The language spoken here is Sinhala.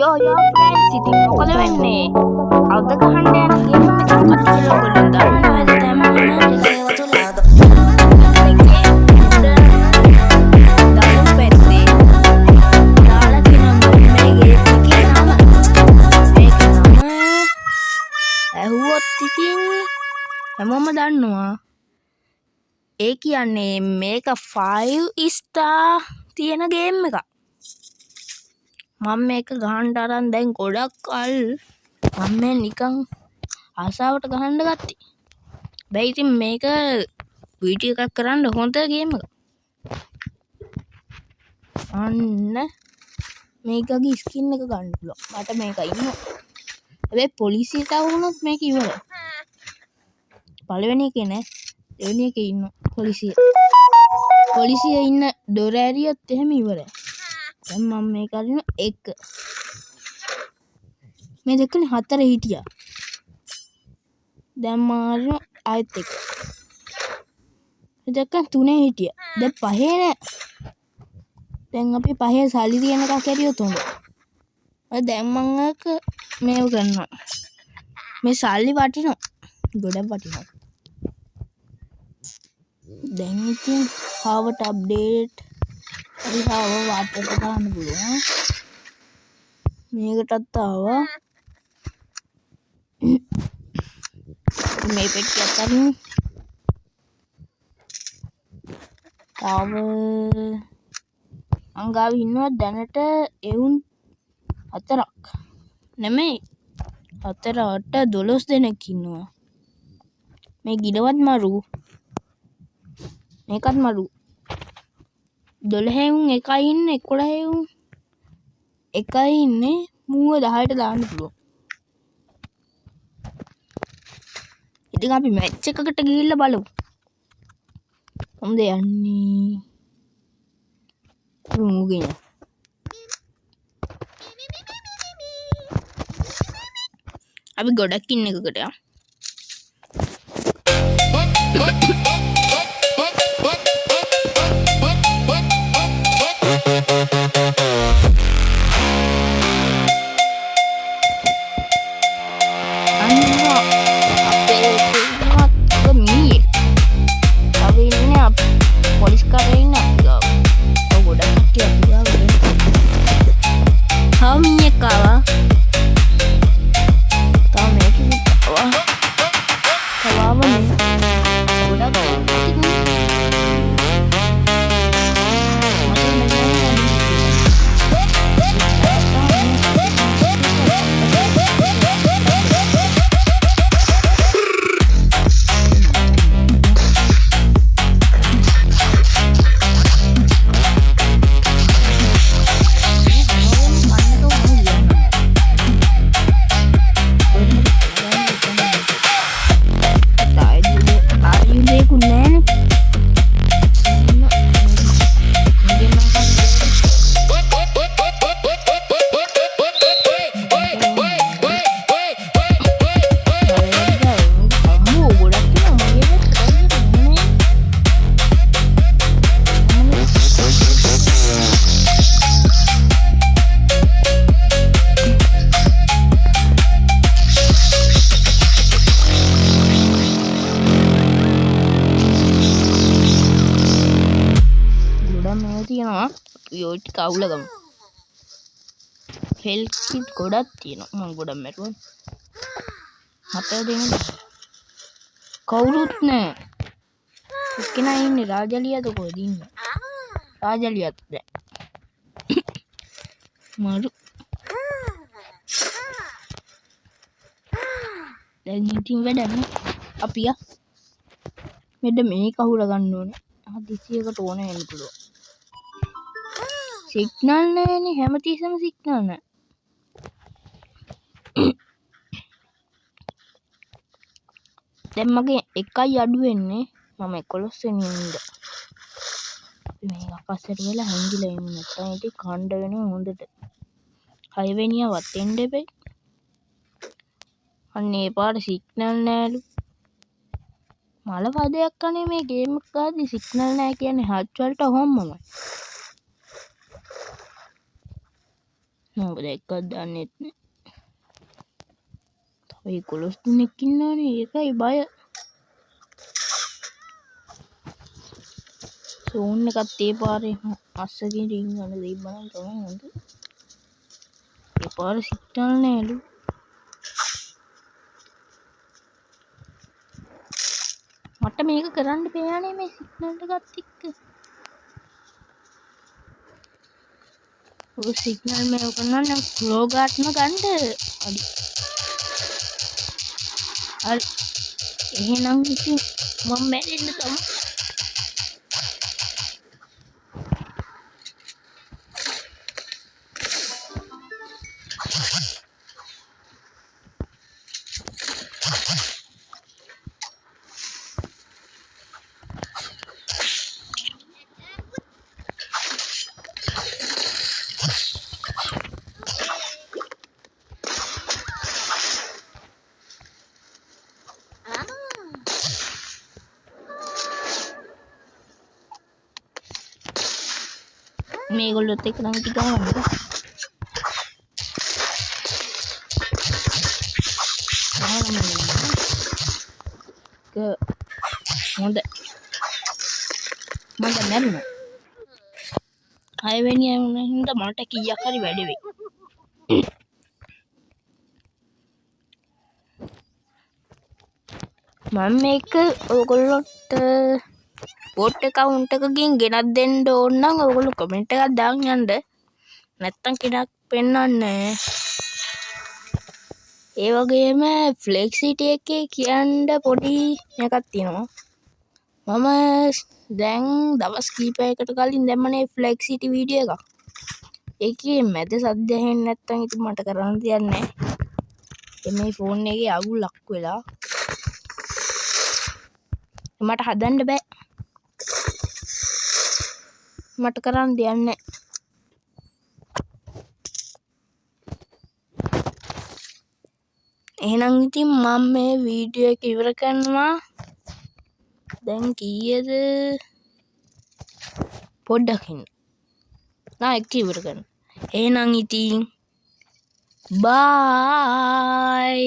යෝ ෆ්‍රෙන්ඩ්ස් ඉතින් මොකද වෙන්නේ? අවුද ගහන්න යන ගේම් එකක් කට්ටිය ඔයගොල්ලෝ දන්නවද? දැන් මම දරුම් පැත්තේ දාලා තියෙනවා මේ ගේම් එකේ නම. මේක නම ඇහුවොත් ඉතින් හැමෝම දන්නවා. ඒ කියන්නේ මේක 5 star තියෙන ගේම් එකක්. මම මේක ගහන්න අරන් දැන් ගොඩක් කල් මම මේ නිකන් ආසාවට ගහන්න ගත්තේ. බෑ ඉතින් මේක වීඩියෝ එකක් කරන්න හොඳ ගේම් එකක්. අන්න මේකගේ ස්කින් එක ගන්න පුළුවන්. මට මේක ඉන්නවා. හැබැයි පොලිසියට වුණොත් මේක ඉවරයි. පළවෙනි එකේ නෑ. දෙවෙනි එකේ ඉන්නවා පොලිසිය. පොලිසිය ඉන්න දොර ඇරියොත් එහෙම ඉවරයි. දැන් මම මේක අරින 1 මේ දෙකනේ 4 හිටියා. දැන් මම අරින ආයෙත් 1 මේ දෙක 3 හිටියා. දැන් 5 නෑ. දැන් අපි 5 සල්ලි තියෙන එකක් ඇරියොත් හොඳයි. දැන් මම එක මේව කරනවා. මේ සල්ලි වටිනවා. ගොඩක් වටිනවා. දැන් ඉතින් හාවට අප්ඩේට් හාව වාටර් එක ගන්න පුළුවන්. මේකටත් ආවා. මේ පෙට්ටියක් අරින්න. තාම අංගාව ඉන්නවා දැනට එවුන් 4ක්. නෙමෙයි 4 8 12 දෙනෙක් ඉන්නවා. මේ ගිලවත් මරු මේකත් මරු 12 උන් එකයි ඉන්නේ 11 උන් එකයි ඉන්නේ මූව 10ට දාන්න පුළුවන්. ඉතින් අපි මැච් එකකට ගිහිල්ලා බලමු. කොහොමද යන්නේ? මූගෙන අපි ගොඩක් ඉන්න එකකට යමු. යෝට් කවුල ගමු. හෙල්ත් කිට් ගොඩක් තියෙනවා. මම ගොඩක් මැරුවා. මට දෙන්න කවුරුත් නෑ. එක්කෙනා ඉන්නේ රාජලියද කොහෙද ඉන්නේ? රාජලියත් නෑ. මරු. දැන් ඉතින් වැඩන්නේ. අපි මෙන්න මේක අහුල ගන්න ඕනේ. හදිසියකට ඕනේ වෙන්න පුළුවන්. සිග්නල් නෑනේ හැමතිස්සෙම සිග්නල් නෑ. දැන් මගේ එකයි අඩු වෙන්නේ මම 11 වෙනි ඉඳලා. මේක පස්සට වෙලා හැංගිලා ඉන්නේ නැත්නම් ඉතින් කණ්ඩ වෙනවා හොඳට. 6 වෙනියවත් එන්න එපේ. අන්නේ පාර සිග්නල් නෑලු. මල පදයක් අනේ මේ ගේම් එක ගාදී සිග්නල් නෑ කියන්නේ හච් වලට හොම්මමයි. මම දැක්කත් දන්නෙත් නෑ. තව 11 දෙනෙක් ඉන්නවනේ. ඒකයි බය. සෝන් එකත් ඒ පාරේ අස්සකින් රින් ගන්න දෙයිබනම් තමයි හොඳ. ඒ පාර සිග්නල් නෑලු. මට මේක කරන්න බෑනේ මේ සිග්නල් එකත් එක්ක. ඔය සිග්නල් මේව කරනවා නම් ෆ්ලෝ ගාට්ම ගන්න. හරි. හරි. එහෙනම් ඉතින් මම මැරෙන්න තමයි. මේගොල්ලොත් එක්ක නම් ඉතින් ගහන්න බෑ. හොඳ මට මැරුණා. 6 වෙනි හින්දා මට කීයක් හරි වැඩි වෙයි. මම මේක ඔයගොල්ලොන්ට බොට් account එකකින් ගෙනත් දෙන්න ඕන නම් ඔයගොල්ලෝ කමෙන්ට් එකක් දාන්න යන්න. නැත්තම් කෙනෙක් පෙන්වන්නේ. ඒ වගේම Flexity එකේ කියන්න පොඩි එකක් තියෙනවා. මම දැන් දවස් කීපයකට කලින් දැම්මනේ Flexity වීඩියෝ එකක්. ඒකේ මැද සද්ද ඇහෙන්නේ නැත්තම් ඉතින් මට කරන්න දෙයක් නැහැ. මේ ෆෝන් එකේ අවුලක් වෙලා මට හදන්න බෑ. මට කරන්න දෙයක් නැහැ. එහෙනම් ඉතින් මම මේ වීඩියෝ එක ඉවර කරනවා. දැන් කීයද? පොඩ්ඩක් ඉන්න. ඒක ඉවර කරන්න. එහෙනම් ඉතින් බයි.